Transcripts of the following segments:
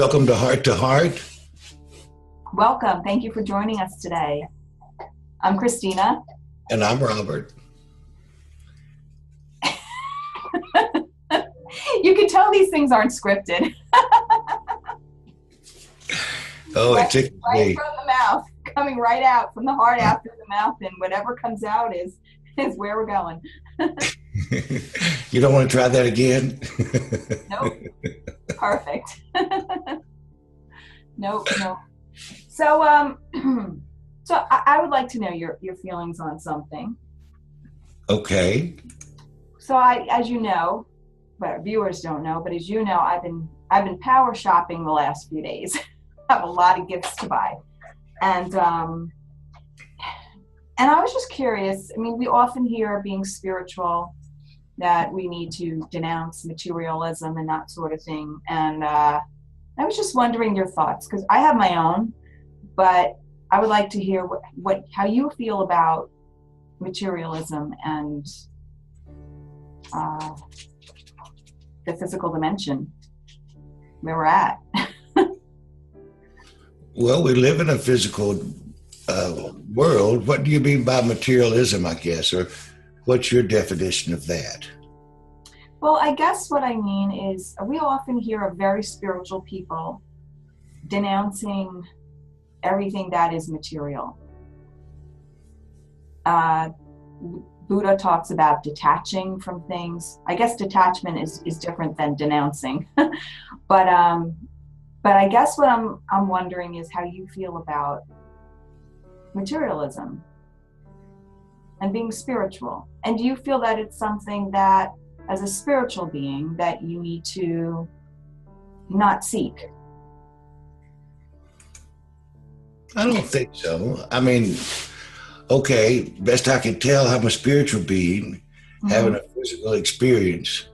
Welcome to Heart to Heart. Welcome. Thank you for joining us today. I'm Christina. And I'm Robert. You can tell these things aren't scripted. Oh, it tickles right me. From the mouth, coming right out from the heart out through the mouth, and whatever comes out is where we're going. You don't want to try that again? Nope. Perfect. Nope. So, I would like to know your feelings on something. Okay. So as you know, but viewers don't know, but as you know, I've been power shopping the last few days. I have a lot of gifts to buy, and I was just curious. I mean, we often hear being spiritual that we need to denounce materialism and that sort of thing, and I was just wondering your thoughts, because I have my own, but I would like to hear how you feel about materialism and the physical dimension where we're at. Well, we live in a physical world. What do you mean by materialism, I guess, or what's your definition of that? Well, I guess what I mean is we often hear of very spiritual people denouncing everything that is material. Buddha talks about detaching from things. I guess detachment is different than denouncing. But I guess what I'm wondering is how you feel about materialism and being spiritual. And do you feel that it's something that, as a spiritual being, that you need to not seek? I don't think so. I mean, okay, best I can tell, I'm a spiritual being having a physical experience.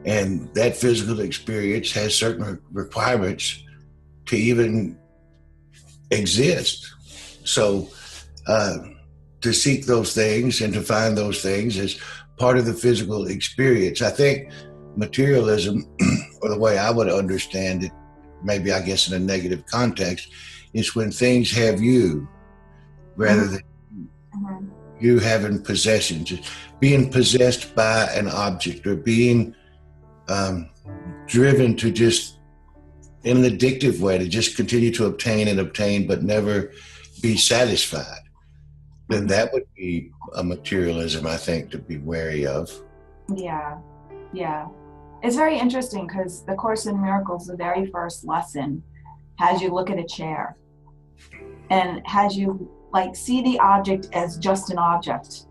And that physical experience has certain requirements to even exist. So to seek those things and to find those things is part of the physical experience. I think materialism, or the way I would understand it, maybe I guess in a negative context, is when things have you rather than you having possessions. Being possessed by an object, or being driven to just, in an addictive way, to just continue to obtain and obtain but never be satisfied, then that would be a materialism, I think, to be wary of. Yeah. It's very interesting because the Course in Miracles, the very first lesson, has you look at a chair and has you see the object as just an object,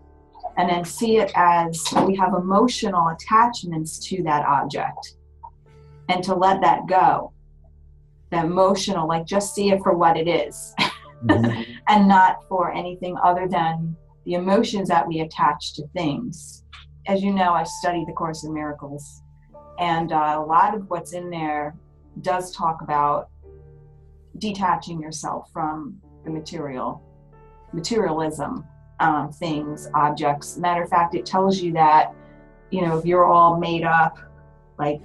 and then see it as we have emotional attachments to that object, and to let that go. The emotional, just see it for what it is, and not for anything other than the emotions that we attach to things. As you know, I studied the Course in Miracles, and a lot of what's in there does talk about detaching yourself from the materialism, things, objects. Matter of fact, it tells you that, if you're all made up,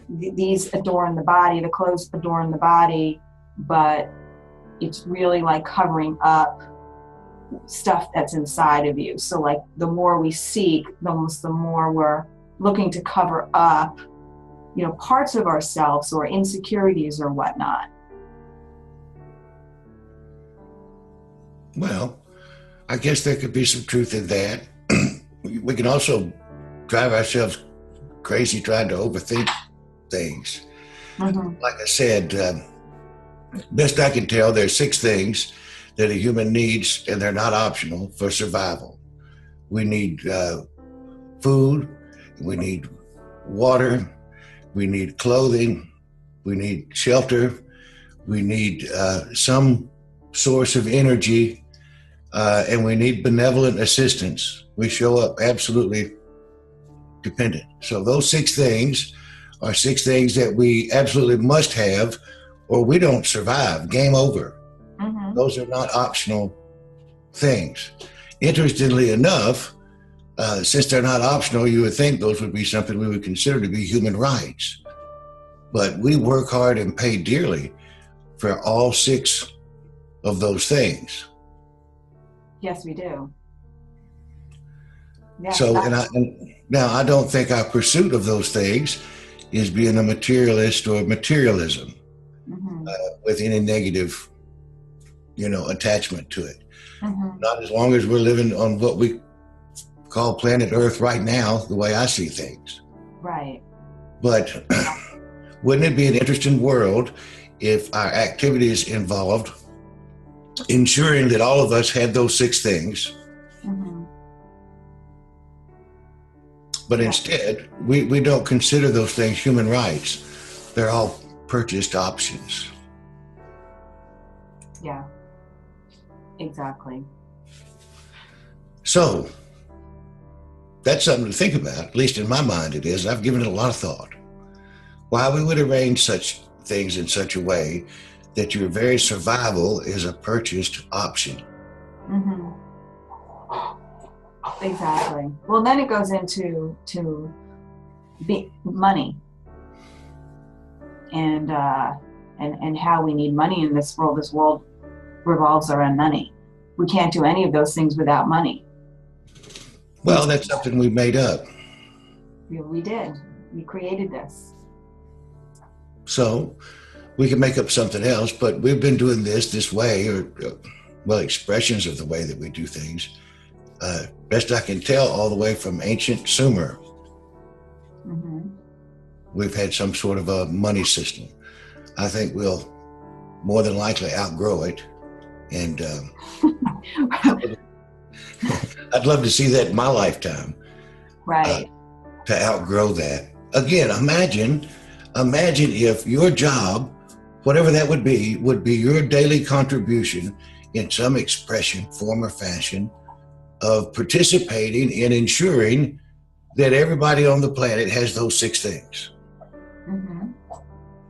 these adorn the body, the clothes adorn the body, but it's really covering up stuff that's inside of you. So the more we seek, the more we're looking to cover up, parts of ourselves or insecurities or whatnot. Well, I guess there could be some truth in that. We can also drive ourselves crazy trying to overthink things. Like I said, best I can tell, there are 6 things that a human needs, and they're not optional for survival. We need food, we need water, we need clothing, we need shelter, we need some source of energy, and we need benevolent assistance. We show up absolutely dependent. So those 6 things are 6 things that we absolutely must have, or we don't survive. Game over. Those are not optional things. Interestingly enough, since they're not optional, you would think those would be something we would consider to be human rights. But we work hard and pay dearly for all 6 of those things. Yes, we do. Yeah, So, and now I don't think our pursuit of those things is being a materialist or materialism with any negative, attachment to it. Not as long as we're living on what we call planet Earth right now, the way I see things. Right. But wouldn't it be an interesting world if our activities involved ensuring that all of us had those 6 things? But instead, we don't consider those things human rights. They're all purchased options. Yeah, exactly. So that's something to think about. At least in my mind it is. I've given it a lot of thought. Why we would arrange such things in such a way that your very survival is a purchased option. Exactly. Well, then it goes into money and how we need money in this world. This world revolves around money. We can't do any of those things without money. Well, that's something we made up. We did. We created this. So we can make up something else, but we've been doing this way, or expressions of the way that we do things. Best I can tell, all the way from ancient Sumer. We've had some sort of a money system. I think we'll more than likely outgrow it. And I'd love to see that in my lifetime. Right. To outgrow that. Again, imagine if your job, whatever that would be your daily contribution in some expression, form, or fashion of participating in ensuring that everybody on the planet has those 6 things.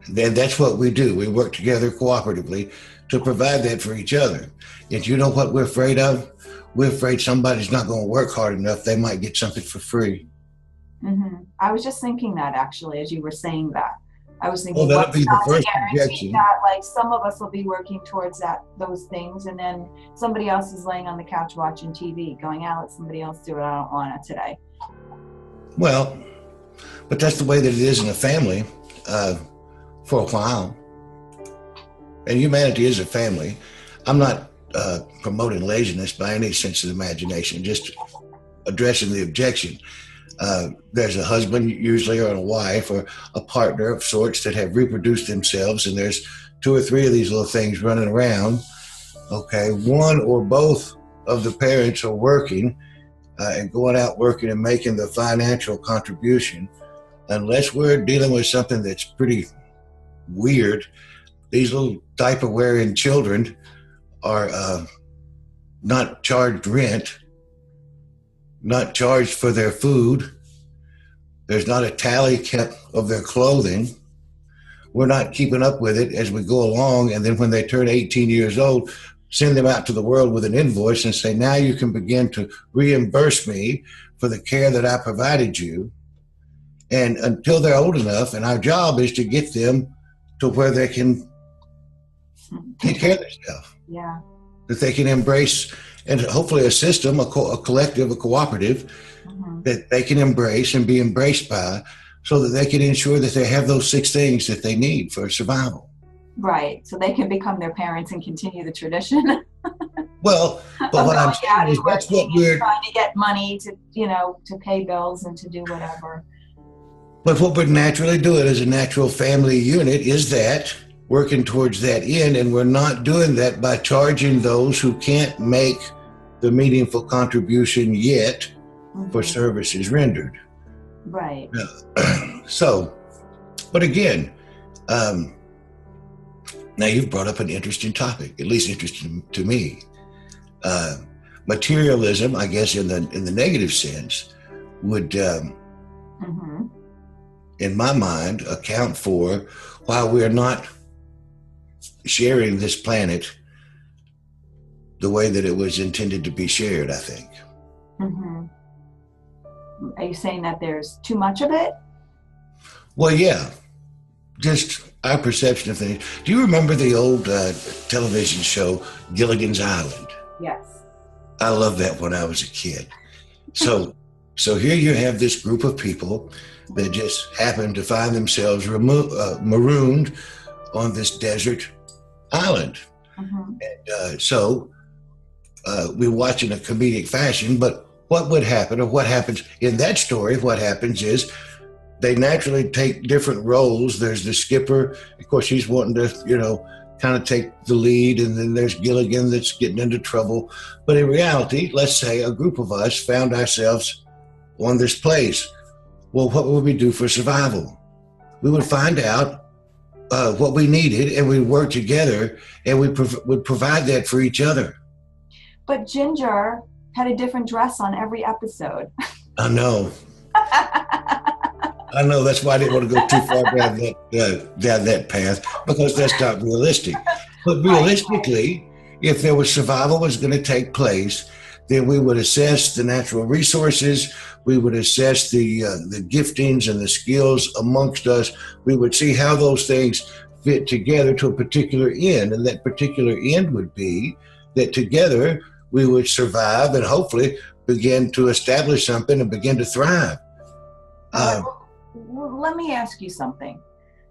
Then that's what we do. We work together cooperatively to provide that for each other. And you know what we're afraid of? We're afraid somebody's not going to work hard enough. They might get something for free. I was just thinking that, actually, as you were saying that. I was thinking, that'll be the first objection. That, like, some of us will be working towards those things, and then somebody else is laying on the couch watching TV, going, let somebody else do it. I don't want it today. Well, but that's the way that it is in a family for a while. And humanity is a family. I'm not promoting laziness by any sense of the imagination, just addressing the objection. There's a husband usually, or a wife, or a partner of sorts that have reproduced themselves, and there's 2 or 3 of these little things running around. Okay, one or both of the parents are working and going out working and making the financial contribution. Unless we're dealing with something that's pretty weird, these little diaper-wearing children are not charged rent, not charged for their food. There's not a tally kept of their clothing. We're not keeping up with it as we go along. And then when they turn 18 years old, send them out to the world with an invoice and say, now you can begin to reimburse me for the care that I provided you. And until they're old enough, and our job is to get them to where they can take care of themselves. Yeah. That they can embrace, and hopefully a system, a collective, a cooperative, that they can embrace and be embraced by, so that they can ensure that they have those 6 things that they need for survival. Right. So they can become their parents and continue the tradition. Well, but what I'm saying is that's what we're trying to get money to, to pay bills and to do whatever. But what we're naturally doing as a natural family unit is that, working towards that end, and we're not doing that by charging those who can't make the meaningful contribution yet for services rendered. Right. So, but again, now you've brought up an interesting topic, at least interesting to me. Materialism, I guess, in the negative sense, would, in my mind, account for why we're not sharing this planet the way that it was intended to be shared, I think. Are you saying that there's too much of it? Well, yeah. Just our perception of things. Do you remember the old television show Gilligan's Island? Yes. I loved that when I was a kid. So here you have this group of people that just happen to find themselves marooned on this desert island. Mm-hmm. And we watch in a comedic fashion, but what would happen, or what happens in that story, what happens is they naturally take different roles. There's the skipper, of course, he's wanting to, kind of take the lead, and then there's Gilligan that's getting into trouble. But in reality, let's say a group of us found ourselves on this place. Well, what would we do for survival? We would find out what we needed, and we'd work together, and we would provide that for each other. But Ginger had a different dress on every episode. I know. I know, that's why I didn't want to go too far down that path, because that's not realistic. But realistically, if there was survival was going to take place, then we would assess the natural resources, we would assess the giftings and the skills amongst us, we would see how those things fit together to a particular end, and that particular end would be that together we would survive and hopefully begin to establish something and begin to thrive. Let me ask you something.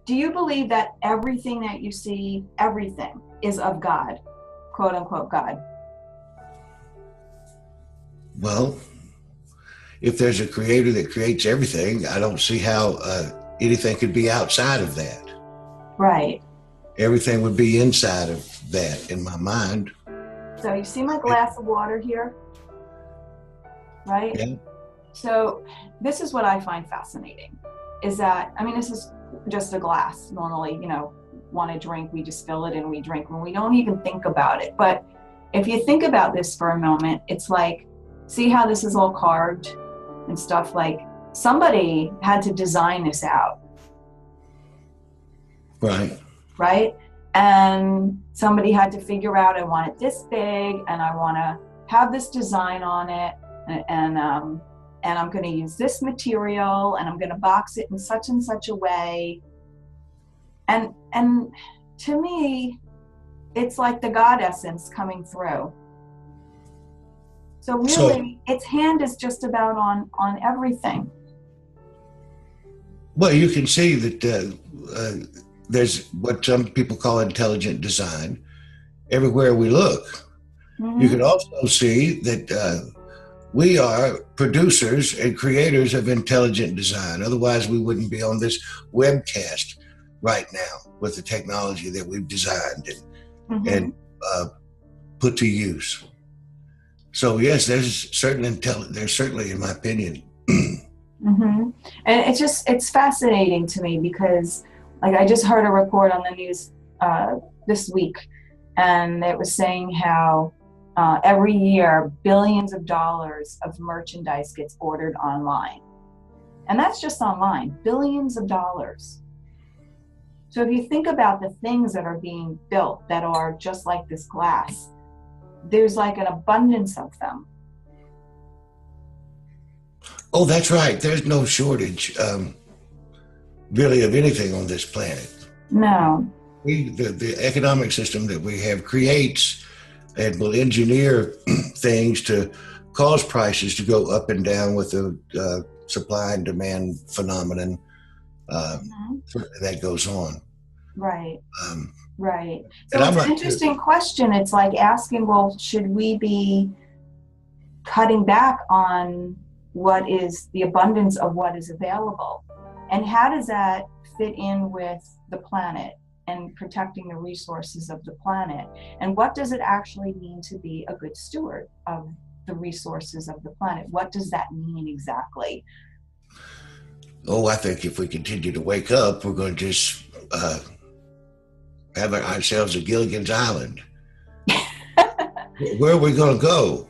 Do you believe that everything that you see, everything, is of God, quote unquote God? Well, if there's a creator that creates everything, I don't see how anything could be outside of that. Right. Everything would be inside of that in my mind. So you see my glass of water here, right? Yeah. So this is what I find fascinating, is that, this is just a glass. Normally, want to drink, we just fill it and we drink when we don't even think about it. But if you think about this for a moment, it's like, see how this is all carved and stuff? Like somebody had to design this out. Right. Right? And somebody had to figure out, I want it this big and I want to have this design on it, and I'm going to use this material, and I'm going to box it in such and such a way. And to me, it's like the God essence coming through. So really, its hand is just about on everything. Well, you can see that there's what some people call intelligent design everywhere we look. Mm-hmm. You can also see that we are producers and creators of intelligent design. Otherwise, we wouldn't be on this webcast right now with the technology that we've designed and put to use. So yes, there's certainly, in my opinion. Mm-hmm. And it's fascinating to me because, like, I just heard a report on the news this week, and it was saying how every year billions of dollars of merchandise gets ordered online. And that's just online, billions of dollars. So if you think about the things that are being built that are just like this glass, there's like an abundance of them. Oh, that's right. There's no shortage, really, of anything on this planet. No. The economic system that we have creates and will engineer things to cause prices to go up and down with the supply and demand phenomenon that goes on. Right. Right. So it's an interesting question. It's like asking, well, should we be cutting back on what is the abundance of what is available? And how does that fit in with the planet and protecting the resources of the planet? And what does it actually mean to be a good steward of the resources of the planet? What does that mean exactly? Oh, I think if we continue to wake up, we're going to just have ourselves a Gilligan's Island. Where are we going to go?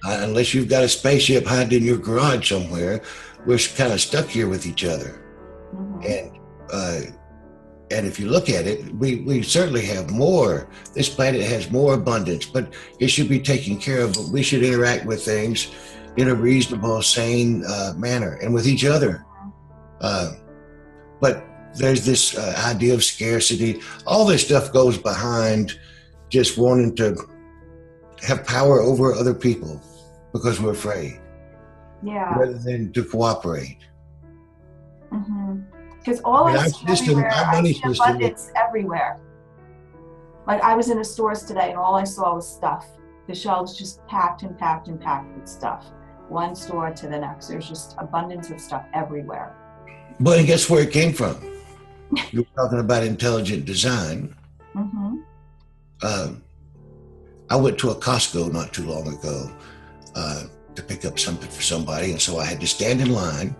Unless you've got a spaceship hiding in your garage somewhere, we're kind of stuck here with each other. Mm-hmm. And if you look at it, we certainly have more. This planet has more abundance, but it should be taken care of. But we should interact with things in a reasonable, sane manner and with each other. But there's this idea of scarcity. All this stuff goes behind just wanting to have power over other people because we're afraid. Yeah. Rather than to cooperate. Because all I our see system, everywhere, our I money see system, abundance everywhere. Like I was in a stores today and all I saw was stuff. The shelves just packed and packed and packed with stuff. One store to the next. There's just abundance of stuff everywhere. But guess where it came from? You're talking about intelligent design. I went to a Costco not too long ago to pick up something for somebody, and so I had to stand in line,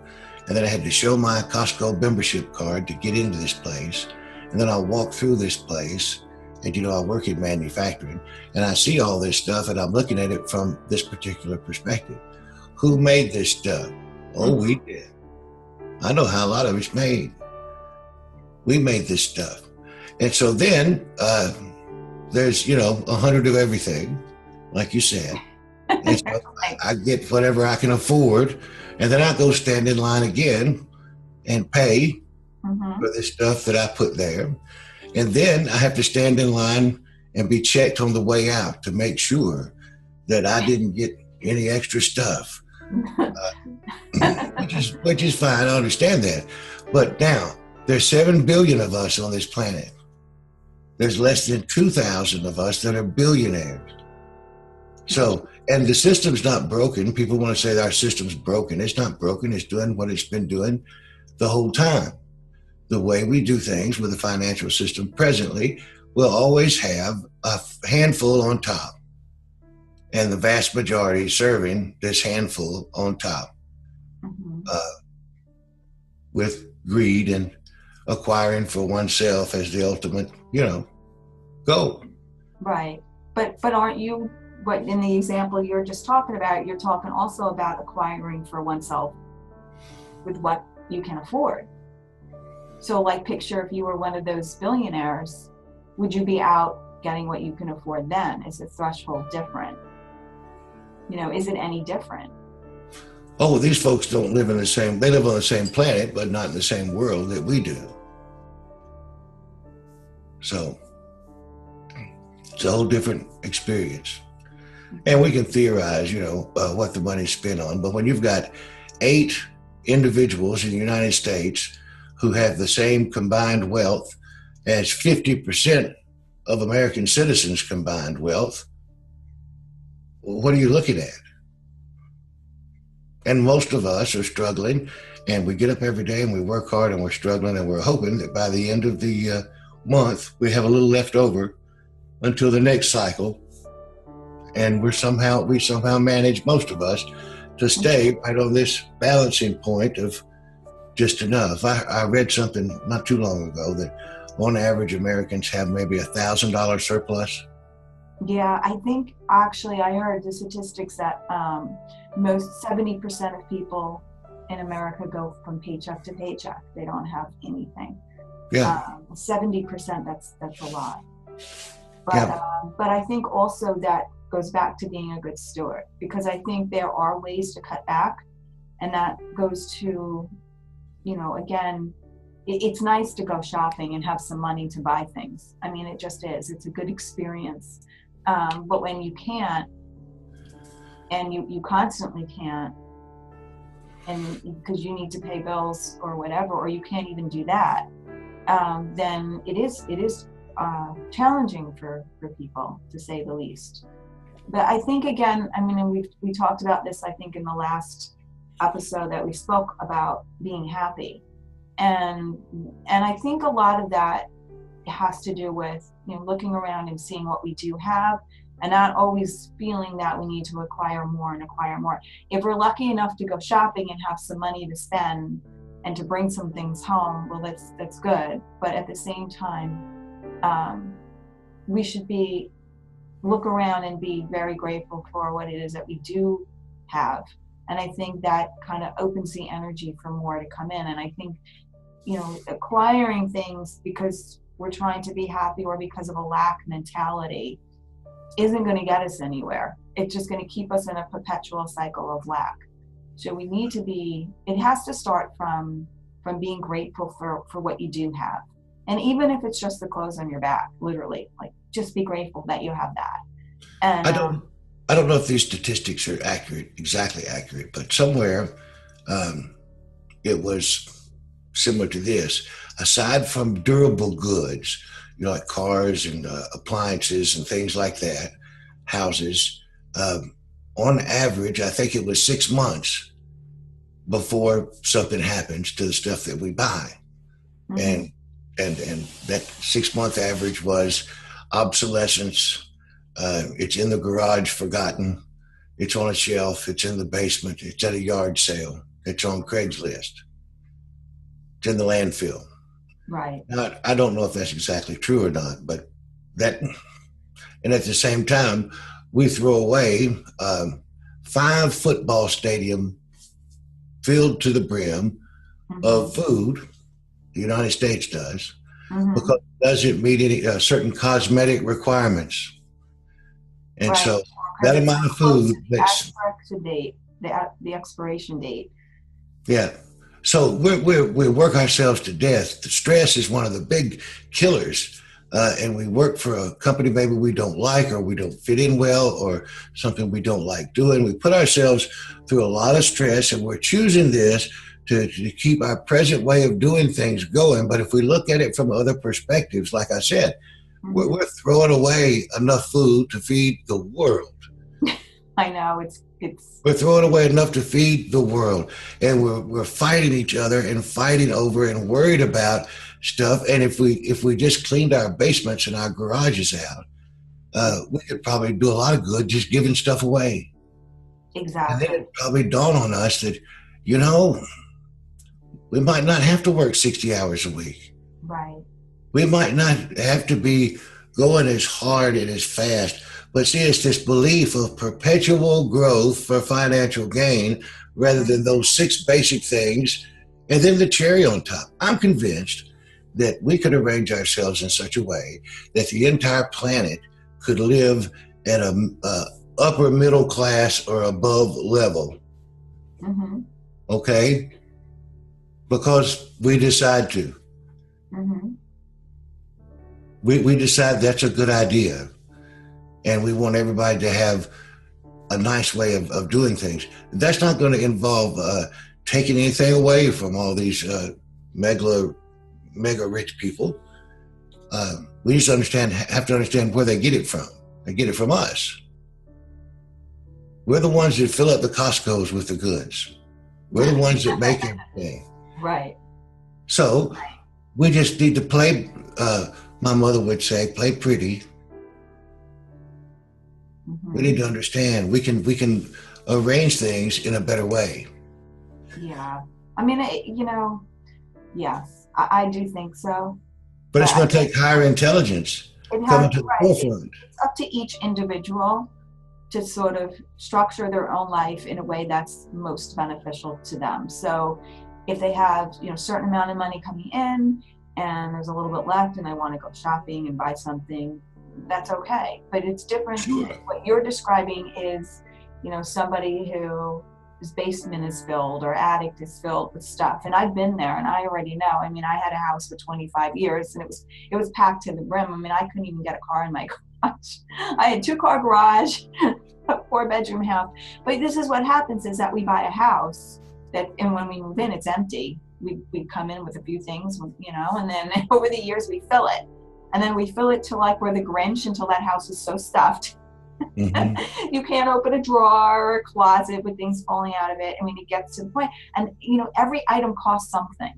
and then I had to show my Costco membership card to get into this place, and then I'll walk through this place, and I work in manufacturing, and I see all this stuff, and I'm looking at it from this particular perspective. Who made this stuff? Oh, we did. I know how a lot of it's made. We made this stuff. And so then there's, 100 of everything, like you said. And so I get whatever I can afford, and then I go stand in line again and pay for the stuff that I put there. And then I have to stand in line and be checked on the way out to make sure that I didn't get any extra stuff. Which is fine, I understand that. But now, there's 7 billion of us on this planet. There's less than 2,000 of us that are billionaires. So, and the system's not broken. People want to say that our system's broken. It's not broken. It's doing what it's been doing the whole time. The way we do things with the financial system presently, we'll always have a handful on top, and the vast majority serving this handful on top with greed and acquiring for oneself as the ultimate, goal. Right. But aren't you, but in the example you're just talking about, you're talking also about acquiring for oneself with what you can afford. So like picture if you were one of those billionaires, would you be out getting what you can afford then? Is the threshold different? Is it any different? Oh, these folks don't live they live on the same planet, but not in the same world that we do. So it's a whole different experience. And we can theorize, what the money's spent on. But when you've got 8 individuals in the United States who have the same combined wealth as 50% of American citizens' combined wealth, what are you looking at? And most of us are struggling, and we get up every day and we work hard and we're struggling, and we're hoping that by the end of the month, we have a little left over until the next cycle. And we somehow manage, most of us, to stay right on this balancing point of just enough. I read something not too long ago that on average Americans have maybe $1,000 surplus. Yeah, I think actually I heard the statistics that most 70% of people in America go from paycheck to paycheck. They don't have anything. Yeah. 70%, that's a lot. But I think also that goes back to being a good steward, because I think there are ways to cut back, and that goes to, again, it's nice to go shopping and have some money to buy things. I mean, it just is. It's a good experience. But when you can't, and you constantly can't, and because you need to pay bills or whatever, or you can't even do that, then it is challenging for people, to say the least. But I think, again, we talked about this, I think, in the last episode that we spoke about being happy. And I think a lot of that has to do with, looking around and seeing what we do have, and not always feeling that we need to acquire more and acquire more. If we're lucky enough to go shopping and have some money to spend and to bring some things home, well, that's good. But at the same time, we should look around and be very grateful for what it is that we do have. And I think that kind of opens the energy for more to come in. And I think, acquiring things because we're trying to be happy or because of a lack mentality isn't going to get us anywhere. It's just going to keep us in a perpetual cycle of lack. So we need to it has to start from from being grateful for what you do have. And even if it's just the clothes on your back, literally, like just be grateful that you have that. And I don't know if these statistics are accurate, exactly accurate, but somewhere it was similar to this. Aside from durable goods, like cars and appliances and things like that, houses, on average, I think it was 6 months before something happens to the stuff that we buy. Mm-hmm. And that 6 month average was obsolescence. It's in the garage, forgotten. It's on a shelf. It's in the basement. It's at a yard sale. It's on Craigslist. It's in the landfill. Right. Now, I don't know if that's exactly true or not, but that, and at the same time, we throw away 5 football stadium filled to the brim of food. The United States does, because it doesn't meet any certain cosmetic requirements. And right. So that amount of food that's the expiration date. Yeah. So we work ourselves to death. The stress is one of the big killers. And we work for a company maybe we don't like, or we don't fit in well, or something we don't like doing. We put ourselves through a lot of stress, and we're choosing this to keep our present way of doing things going. But if we look at it from other perspectives, like I said, we're throwing away enough food to feed the world. I know, it's we're throwing away enough to feed the world, and we're fighting each other and fighting over and worried about stuff. And if we just cleaned our basements and our garages out, we could probably do a lot of good just giving stuff away. Exactly. And then it'd probably dawn on us that, we might not have to work 60 hours a week. Right. We might not have to be going as hard and as fast. But see, it's this belief of perpetual growth for financial gain rather than those 6 basic things. And then the cherry on top. I'm convinced that we could arrange ourselves in such a way that the entire planet could live at a upper middle class or above level. Mm-hmm. Okay? Because we decide to. Mm-hmm. We decide that's a good idea. And we want everybody to have a nice way of doing things. That's not going to involve taking anything away from all these mega rich people. We just have to understand where they get it from. They get it from us. We're the ones that fill up the Costco's with the goods. We're the ones that make everything. Right. So we just need to play, my mother would say, play pretty. Mm-hmm. We need to understand we can arrange things in a better way. Yeah. I mean, yes, I do think so. But it's going to take higher intelligence coming to the forefront. It's up to each individual to sort of structure their own life in a way that's most beneficial to them. So if they have, a certain amount of money coming in and there's a little bit left and they want to go shopping and buy something, that's okay. But it's different. Sure. What you're describing is, somebody whose basement is filled or attic is filled with stuff. And I've been there and I already know. I mean, I had a house for 25 years and it was packed to the brim. I mean, I couldn't even get a car in my garage. I had 2-car garage, a 4-bedroom house. But this is what happens is that we buy a house and when we move in, it's empty. We come in with a few things, and then over the years we fill it. And then we fill it to like we're the Grinch until that house is so stuffed. Mm-hmm. You can't open a drawer or a closet with things falling out of it. I mean, it gets to the point. And, every item costs something.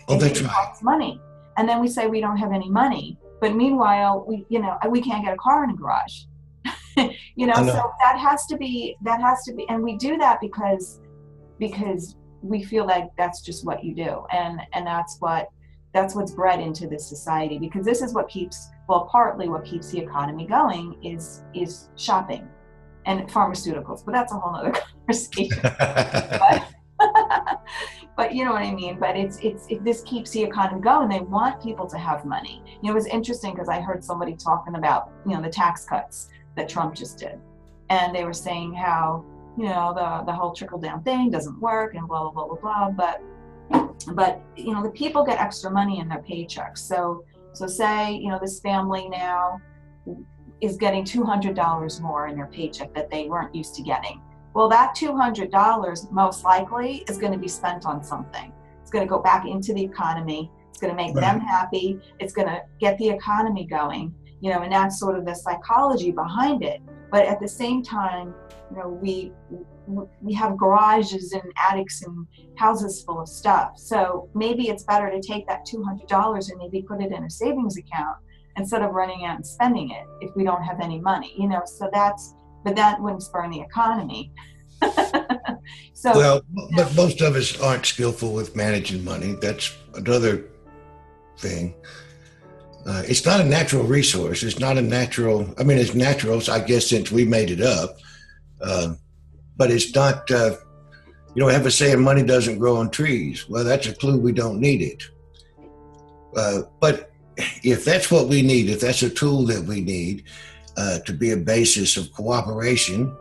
Oh, that's right. It costs money. And then we say we don't have any money. But meanwhile, we can't get a car in a garage. So that has to be, and we do that because we feel like that's just what you do. And that's what's bred into this society, because this is partly what keeps the economy going is shopping and pharmaceuticals, but that's a whole nother conversation. But you know what I mean? But this keeps the economy going. They want people to have money. It was interesting because I heard somebody talking about, the tax cuts that Trump just did. And they were saying how, the whole trickle down thing doesn't work and blah, blah, blah, blah, blah. But But the people get extra money in their paychecks. So say this family now is getting $200 more in their paycheck that they weren't used to getting. Well, that $200 most likely is going to be spent on something. It's going to go back into the economy. It's going to make them happy. It's going to get the economy going, and that's sort of the psychology behind it. But at the same time, we have garages and attics and houses full of stuff. So maybe it's better to take that $200 and maybe put it in a savings account instead of running out and spending it if we don't have any money, so but that wouldn't spur the economy. But most of us aren't skillful with managing money. That's another thing. It's not a natural resource. It's not a natural, it's natural, I guess, since we made it up. But it's not, have a saying, money doesn't grow on trees. Well, that's a clue we don't need it. But if that's what we need, if that's a tool that we need to be a basis of cooperation,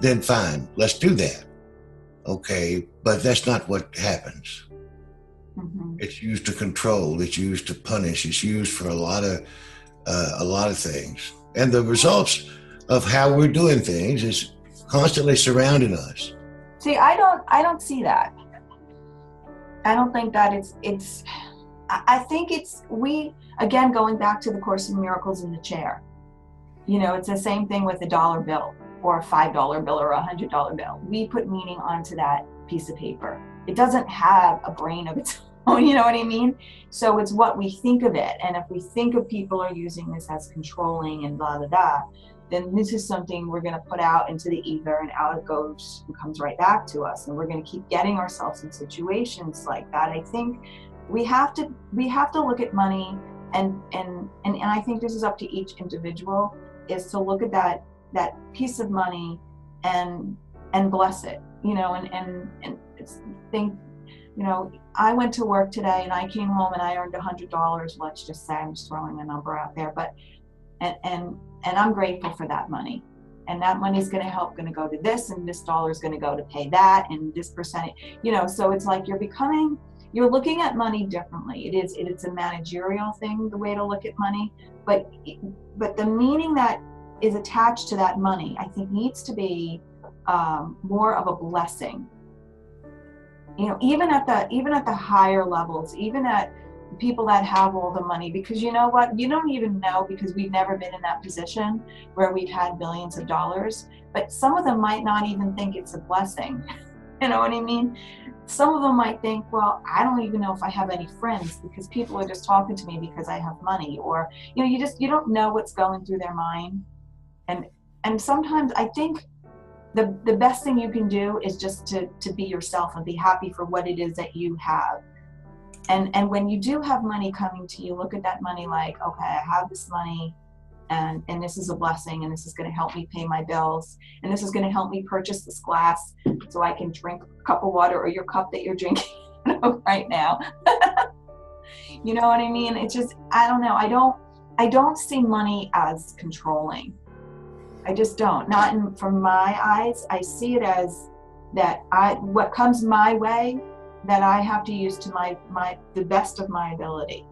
then fine, let's do that. Okay, but that's not what happens. Mm-hmm. It's used to control. It's used to punish. It's used for a lot of things. And the results of how we're doing things is constantly surrounding us. See, I don't see that. I don't think that it's. I think again, going back to the Course in Miracles in the chair. It's the same thing with a dollar bill or a $5 bill or a $100 bill. We put meaning onto that piece of paper. It doesn't have a brain of its own, you know what I mean? So it's what we think of it. And if we think of people are using this as controlling and blah, blah, blah, then this is something we're going to put out into the ether, and out it goes and comes right back to us. And we're going to keep getting ourselves in situations like that. I think we have to look at money, and I think this is up to each individual, is to look at that piece of money and bless it, and think, I went to work today and I came home and I earned $100. Let's just say, I'm just throwing a number out there, but and I'm grateful for that money. And that money is going to go to this, and this dollar is going to go to pay that, and this percentage, so it's like you're looking at money differently. It's a managerial thing, the way to look at money, but the meaning that is attached to that money, I think, needs to be more of a blessing. Even at the higher levels, even at people that have all the money, because you know what, you don't even know, because we've never been in that position where we've had billions of dollars, but some of them might not even think it's a blessing. You know what I mean? Some of them might think, well, I don't even know if I have any friends, because people are just talking to me because I have money, or you don't know what's going through their mind. And sometimes I think the best thing you can do is just to be yourself and be happy for what it is that you have. And when you do have money coming to you, look at that money like, okay, I have this money, and this is a blessing, and this is going to help me pay my bills, and this is going to help me purchase this glass so I can drink a cup of water, or your cup that you're drinking right now. You know what I mean? It's just, I don't know. I don't see money as controlling. I just don't. Not from my eyes. I see it as that what comes my way, that I have to use to the best of my ability.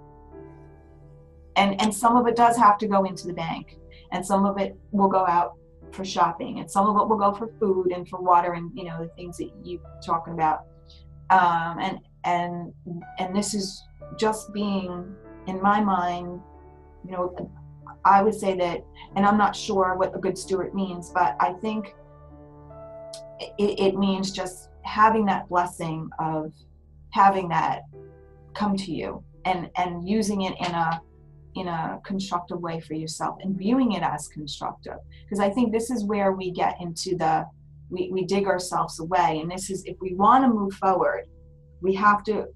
And some of it does have to go into the bank, and some of it will go out for shopping, and some of it will go for food and for water, and the things that you're talking about. And this is just being, in my mind, I would say that, and I'm not sure what a good steward means, but I think it means just having that blessing of having that come to you, and using it in a constructive way for yourself, and viewing it as constructive. Because I think this is where we get into we dig ourselves away. And this is, if we want to move forward, we have to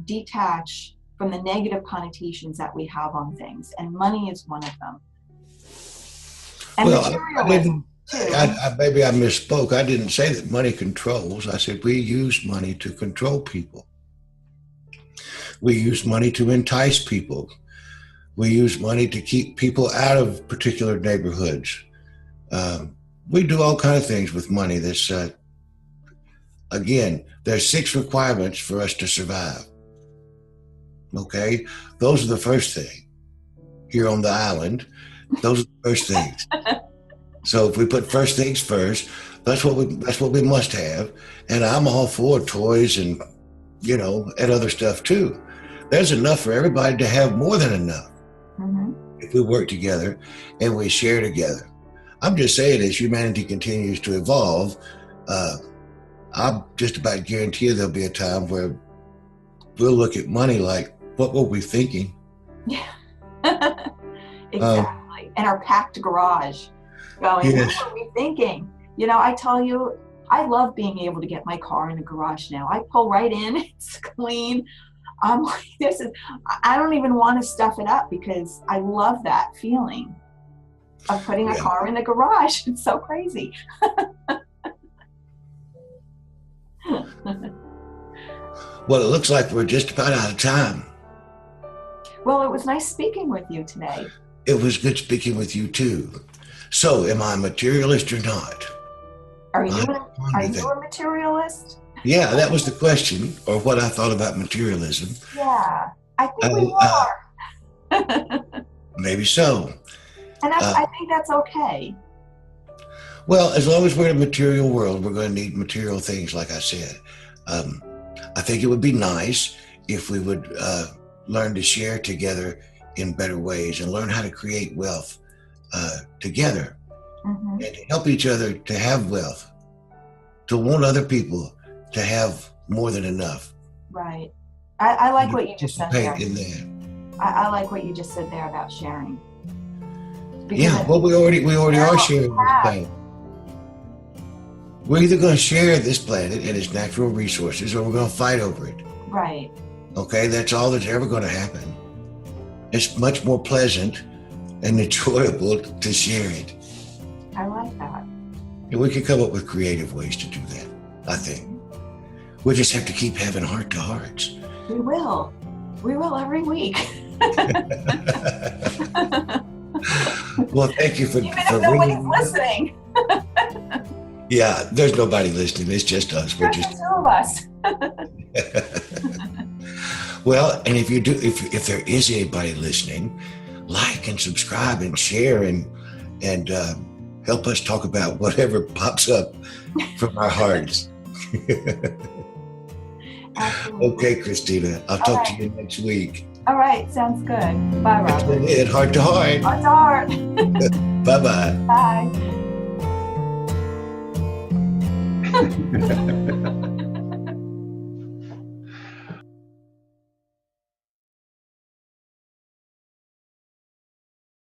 detach from the negative connotations that we have on things, and money is one of them. And materialism too. Maybe I misspoke. I didn't say that money controls. I said we use money to control people. We use money to entice people. We use money to keep people out of particular neighborhoods. We do all kinds of things with money that's Again, there's 6 requirements for us to survive. Okay? Those are the first thing. Here on the island, those are the first things. So if we put first things first, that's what we must have. And I'm all for toys and, and other stuff too. There's enough for everybody to have more than enough. Mm-hmm. If we work together and we share together. I'm just saying, as humanity continues to evolve, I just about guarantee you there'll be a time where we'll look at money like, what were we thinking? Yeah, exactly. In our packed garage, going, yes. What were we thinking? I tell you, I love being able to get my car in the garage now. I pull right in, it's clean. I'm like, I don't even want to stuff it up because I love that feeling of putting a car in the garage. It's so crazy. Well, it looks like we're just about out of time. Well, it was nice speaking with you today. It was good speaking with you too. So, am I a materialist or not? Are you a materialist? Yeah, that was the question, or what I thought about materialism. Yeah, I think we are. Maybe so. And I think that's okay. Well, as long as we're in a material world, we're going to need material things, like I said. I think it would be nice if we would learn to share together in better ways and learn how to create wealth together, mm-hmm. and to help each other to have wealth, to want other people to have more than enough. Right. I like what you just said there. In there. I like what you just said there about sharing. Because we already are sharing this planet. We're either going to share this planet and its natural resources, or we're going to fight over it. Right. Okay, that's all that's ever going to happen. It's much more pleasant and enjoyable to share it. I like that. And we can come up with creative ways to do that, I think. We just have to keep having heart-to-hearts. We will. We will every week. Well, thank you for even if nobody's listening. Yeah, there's nobody listening. It's just us. We're just 2 of us. Well, and if there is anybody listening, like and subscribe and share and help us talk about whatever pops up from our hearts. Okay, Christina. I'll talk to you next week. All right, sounds good. Bye, Robert. Heart to heart. Heart to heart. Bye-bye. Bye.